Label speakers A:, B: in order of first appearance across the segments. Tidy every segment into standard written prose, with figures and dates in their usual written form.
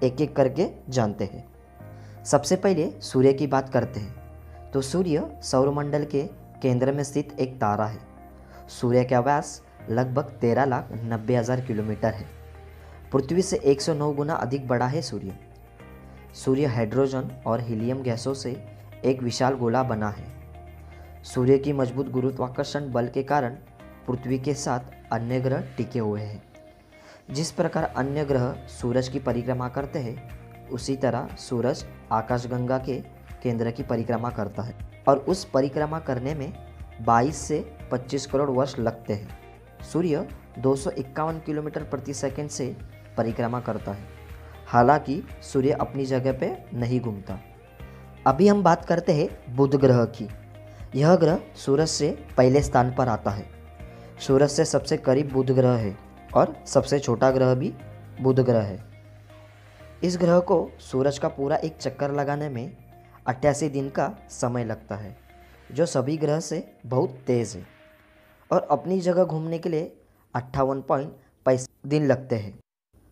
A: एक एक करके जानते हैं। सबसे पहले सूर्य की बात करते हैं तो सूर्य सौरमंडल के केंद्र में स्थित एक तारा है। सूर्य का व्यास लगभग 13,90,000 किलोमीटर है। पृथ्वी से 109 गुना अधिक बड़ा है सूर्य। सूर्य हाइड्रोजन और हीलियम गैसों से एक विशाल गोला बना है। सूर्य की मजबूत गुरुत्वाकर्षण बल के कारण पृथ्वी के साथ अन्य ग्रह टिके हुए हैं। जिस प्रकार अन्य ग्रह सूरज की परिक्रमा करते हैं, उसी तरह सूरज आकाशगंगा के केंद्र की परिक्रमा करता है और उस परिक्रमा करने में 22 से 25 करोड़ वर्ष लगते हैं। सूर्य 251 किलोमीटर प्रति सेकंड से परिक्रमा करता है। हालांकि सूर्य अपनी जगह पे नहीं घूमता। अभी हम बात करते हैं बुध ग्रह की। यह ग्रह सूरज से पहले स्थान पर आता है। सूरज से सबसे करीब बुध ग्रह है और सबसे छोटा ग्रह भी बुध ग्रह है। इस ग्रह को सूरज का पूरा एक चक्कर लगाने में 88 दिन का समय लगता है, जो सभी ग्रह से बहुत तेज़ है, और अपनी जगह घूमने के लिए 58.65 दिन लगते हैं।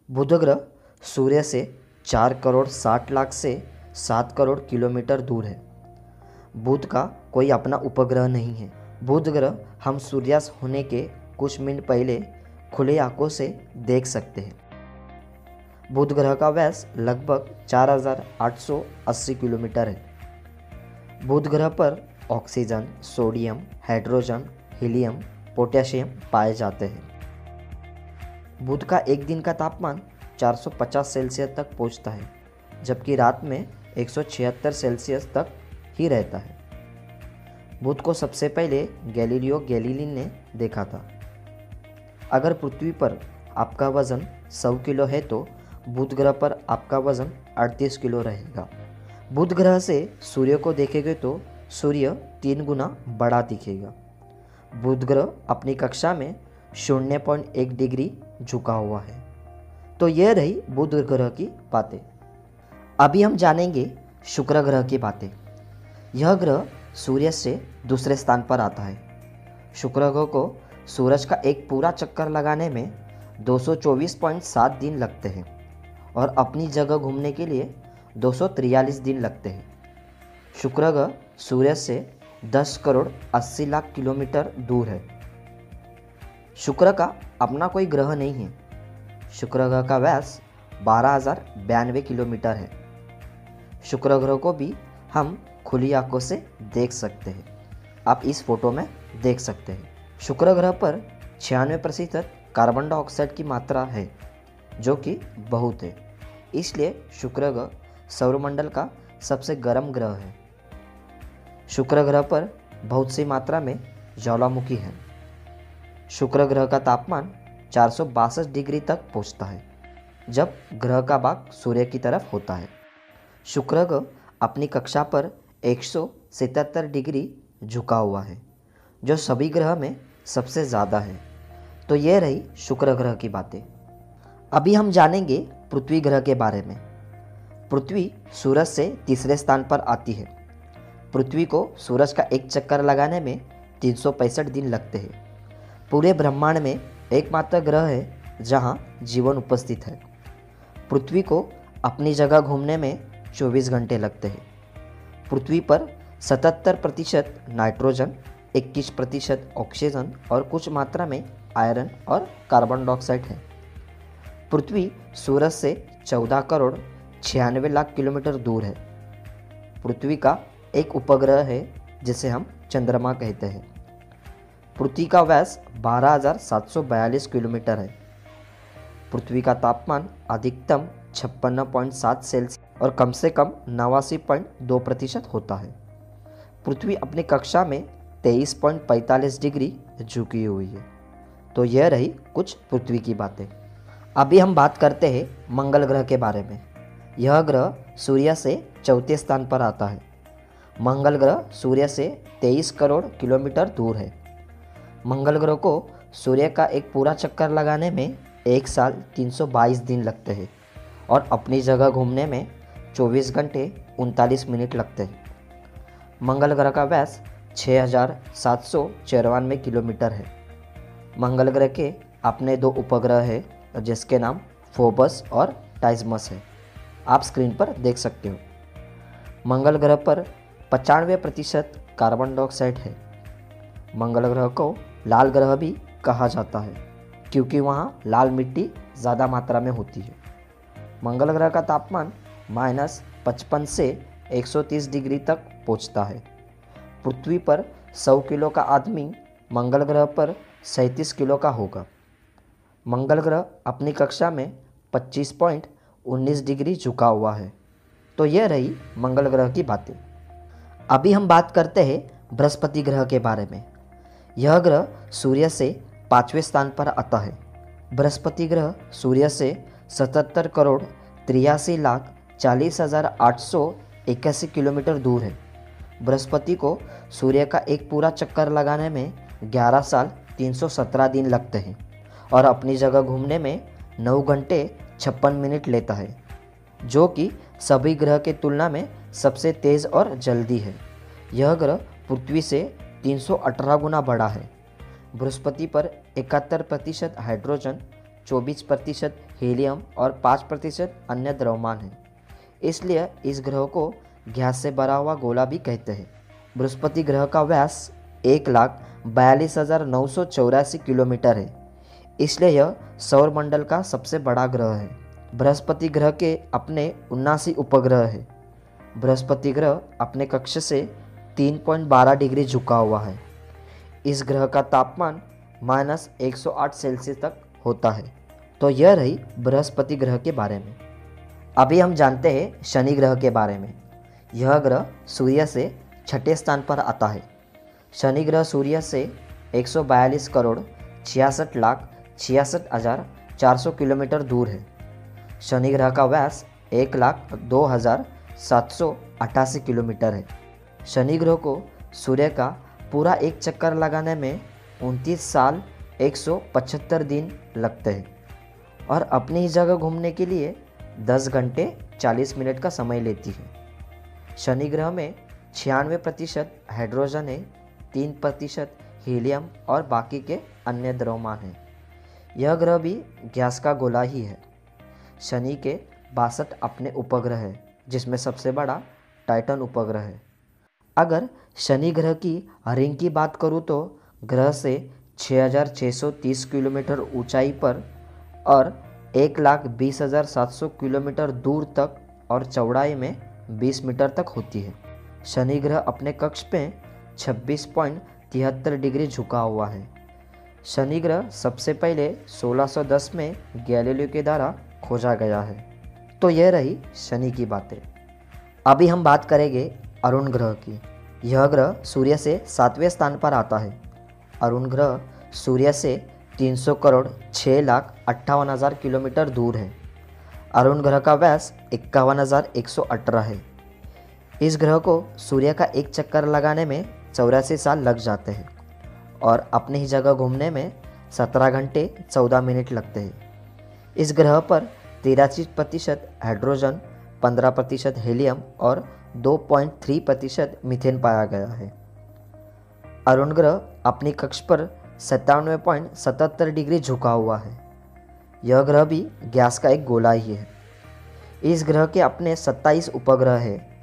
A: बुध ग्रह सूर्य से 4 करोड़ 60 लाख से 7 करोड़ किलोमीटर दूर है। बुध का कोई अपना उपग्रह नहीं है। बुध ग्रह हम सूर्यास्त होने के कुछ मिनट पहले खुले आंखों से देख सकते हैं। बुध ग्रह का व्यास लगभग 4,880 किलोमीटर है। बुध ग्रह पर oxygen, sodium, hydrogen, helium, potassium पाए जाते हैं। बुध का एक दिन का तापमान 450 सेल्सियस तक पहुंचता है, जबकि रात में 176 सेल्सियस तक ही रहता है। बुध को सबसे पहले गैलीलियो गैलीली ने देखा था। अगर पृथ्वी पर आपका वजन 100 किलो है तो बुध ग्रह पर आपका वजन 38 किलो रहेगा। बुध ग्रह से सूर्य को देखेंगे तो सूर्य 3 गुना बड़ा दिखेगा। बुध ग्रह अपनी कक्षा में 0.1 डिग्री झुका हुआ है। तो यह रही बुध ग्रह की बातें। अभी हम जानेंगे शुक्र ग्रह की बातें। यह ग्रह सूर्य से दूसरे स्थान पर आता है। शुक्र ग्रह को सूरज का एक पूरा चक्कर लगाने में 224.7 दिन लगते हैं और अपनी जगह घूमने के लिए 243 दिन लगते हैं। शुक्र ग्रह सूर्य से 10 करोड़ 80 लाख किलोमीटर दूर है। शुक्र का अपना कोई ग्रह नहीं है। शुक्र ग्रह का व्यास 12,092 किलोमीटर है। शुक्र ग्रह को भी हम खुली आंखों से देख सकते हैं। आप इस फोटो में देख सकते हैं। शुक्र ग्रह पर 96% कार्बन डाइऑक्साइड की मात्रा है, जो कि बहुत है। इसलिए शुक्र ग्रह सौरमंडल का सबसे गर्म ग्रह है। शुक्र ग्रह पर बहुत सी मात्रा में ज्वालामुखी है। शुक्र ग्रह का तापमान 462 डिग्री तक पहुंचता है, जब ग्रह का भाग सूर्य की तरफ होता है। शुक्र ग्रह अपनी कक्षा पर 177 डिग्री झुका हुआ है, जो सभी ग्रह में सबसे ज़्यादा है। तो ये रही शुक्र ग्रह की बातें। अभी हम जानेंगे पृथ्वी ग्रह के बारे में। पृथ्वी सूरज से तीसरे स्थान पर आती है। पृथ्वी को सूरज का एक चक्कर लगाने में 365 दिन लगते हैं। पूरे ब्रह्मांड में एकमात्र ग्रह है जहां जीवन उपस्थित है। पृथ्वी को अपनी जगह घूमने में 24 घंटे लगते हैं। पृथ्वी पर 77% नाइट्रोजन, 21% ऑक्सीजन और कुछ मात्रा में आयरन और कार्बन डाइऑक्साइड है। पृथ्वी सूरज से 14 करोड़ 96 लाख किलोमीटर दूर है। पृथ्वी का एक उपग्रह है जिसे हम चंद्रमा कहते हैं। पृथ्वी का व्यास 12,742 किलोमीटर है। पृथ्वी का तापमान अधिकतम 56.7 सेल्सियस और कम से कम 89.2% होता है। पृथ्वी अपनी कक्षा में 23.45 डिग्री झुकी हुई है। तो यह रही कुछ पृथ्वी की बातें। अभी हम बात करते हैं मंगल ग्रह के बारे में। यह ग्रह सूर्य से चौथे स्थान पर आता है। मंगल ग्रह सूर्य से 23 करोड़ किलोमीटर दूर है। मंगल ग्रह को सूर्य का एक पूरा चक्कर लगाने में 1 साल 322 दिन लगते हैं और अपनी जगह घूमने में 24 घंटे 39 मिनट लगते हैं। मंगल ग्रह का व्यास 6,794 किलोमीटर है। मंगल ग्रह के अपने 2 उपग्रह हैं जिसके नाम फोबस और टाइजमस है। आप स्क्रीन पर देख सकते हो। मंगल ग्रह पर 95% कार्बन डाइऑक्साइड है। मंगल ग्रह को लाल ग्रह भी कहा जाता है क्योंकि वहाँ लाल मिट्टी ज़्यादा मात्रा में होती है। मंगल ग्रह का तापमान -55 से 130 डिग्री तक पहुँचता है। पृथ्वी पर 100 किलो का आदमी मंगल ग्रह पर 37 किलो का होगा। मंगल ग्रह अपनी कक्षा में 25.19 डिग्री झुका हुआ है। तो यह रही मंगल ग्रह की बातें। अभी हम बात करते हैं बृहस्पति ग्रह के बारे में। यह ग्रह सूर्य से 5वें स्थान पर आता है। बृहस्पति ग्रह सूर्य से 77 करोड़ 83 लाख 40,881 किलोमीटर दूर है। बृहस्पति को सूर्य का एक पूरा चक्कर लगाने में 11 साल 317 दिन लगते हैं और अपनी जगह घूमने में 9 घंटे 56 मिनट लेता है, जो कि सभी ग्रह के तुलना में सबसे तेज़ और जल्दी है। यह ग्रह पृथ्वी से 318 गुना बड़ा है। बृहस्पति पर 71% हाइड्रोजन, 24% हीलियम और 5% अन्य द्रव्यमान है। इसलिए इस ग्रह को गैस से भरा हुआ गोला भी कहते हैं। बृहस्पति ग्रह का व्यास 1,42,984 किलोमीटर है। इसलिए यह सौरमंडल का सबसे बड़ा ग्रह है। बृहस्पति ग्रह के अपने 79 उपग्रह हैं। बृहस्पति ग्रह अपने कक्ष से 3.12 डिग्री झुका हुआ है। इस ग्रह का तापमान -108 सेल्सियस तक होता है। तो यह रही बृहस्पति ग्रह के बारे में। अभी हम जानते हैं शनि ग्रह के बारे में। यह ग्रह सूर्य से 6ठे स्थान पर आता है। शनि ग्रह सूर्य से 142 करोड़ 66 लाख 66,400 किलोमीटर दूर है। शनि ग्रह का व्यास 1,02,788 किलोमीटर है। शनि ग्रह को सूर्य का पूरा एक चक्कर लगाने में 29 साल 175 दिन लगते हैं और अपनी ही जगह घूमने के लिए 10 घंटे 40 मिनट का समय लेती है। शनि ग्रह में 96% हाइड्रोजन है, 3% हीलियम और बाकी के अन्य द्रव्यमान हैं। यह ग्रह भी गैस का गोला ही है। शनि के 62 अपने उपग्रह हैं, जिसमें सबसे बड़ा टाइटन उपग्रह है। अगर शनि ग्रह की रिंग की बात करूँ तो ग्रह से 6,630 किलोमीटर ऊंचाई पर और 1,20,700 किलोमीटर दूर तक और चौड़ाई में 20 मीटर तक होती है। शनि ग्रह अपने कक्ष पे 26.73 डिग्री झुका हुआ है। शनि ग्रह सबसे पहले 1610 में गैलीलियो के द्वारा खोजा गया है। तो यह रही शनि की बातें। अभी हम बात करेंगे अरुण ग्रह की। यह ग्रह सूर्य से 7वें स्थान पर आता है। अरुण ग्रह सूर्य से 300 करोड़ 6 लाख 58,000 किलोमीटर दूर है। अरुण ग्रह का व्यास 51,118 है। इस ग्रह को सूर्य का एक चक्कर लगाने में 84 साल लग जाते हैं और अपनी ही जगह घूमने में 17 घंटे 14 मिनट लगते हैं। इस ग्रह पर 83% हाइड्रोजन, 15% हीलियम और 2.3% मीथेन पाया गया है। अरुण ग्रह अपनी कक्ष पर 97.77 डिग्री झुका हुआ है। यह ग्रह भी गैस का एक गोला ही है। इस ग्रह के अपने 27 उपग्रह हैं।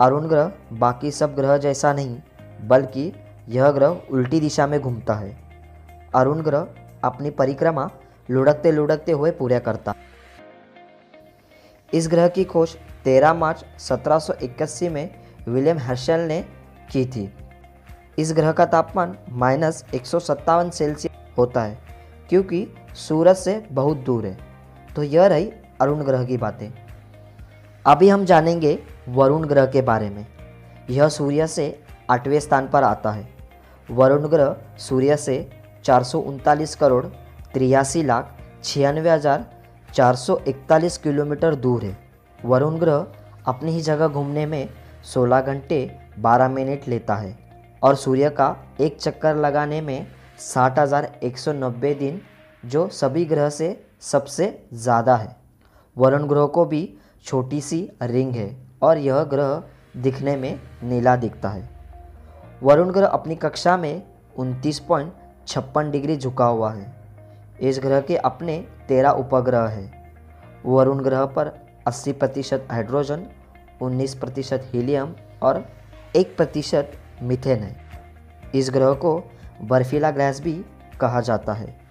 A: अरुण ग्रह बाकी सब ग्रह जैसा नहीं, बल्कि यह ग्रह उल्टी दिशा में घूमता है। अरुण ग्रह अपनी परिक्रमा लुढ़कते लुढ़कते हुए पूरा करता। इस ग्रह की खोज 13 मार्च 1781 में विलियम हर्शल ने की थी। इस ग्रह का तापमान -157 सेल्सियस होता है क्योंकि सूरज से बहुत दूर है। तो यह रही अरुण ग्रह की बातें। अभी हम जानेंगे वरुण ग्रह के बारे में। यह सूर्य से 8वें स्थान पर आता है। वरुण ग्रह सूर्य से 439 करोड़ 83 लाख 96,441 किलोमीटर दूर है। वरुण ग्रह अपनी ही जगह घूमने में 16 घंटे 12 मिनट लेता है और सूर्य का एक चक्कर लगाने में 60,190 दिन, जो सभी ग्रह से सबसे ज़्यादा है। वरुण ग्रह को भी छोटी सी रिंग है और यह ग्रह दिखने में नीला दिखता है। वरुण ग्रह अपनी कक्षा में 29.56 डिग्री झुका हुआ है। इस ग्रह के अपने 13 उपग्रह हैं। वरुण ग्रह पर 80% हाइड्रोजन, 19% हीलियम और 1% मीथेन है। इस ग्रह को बर्फीला ग्रह भी कहा जाता है।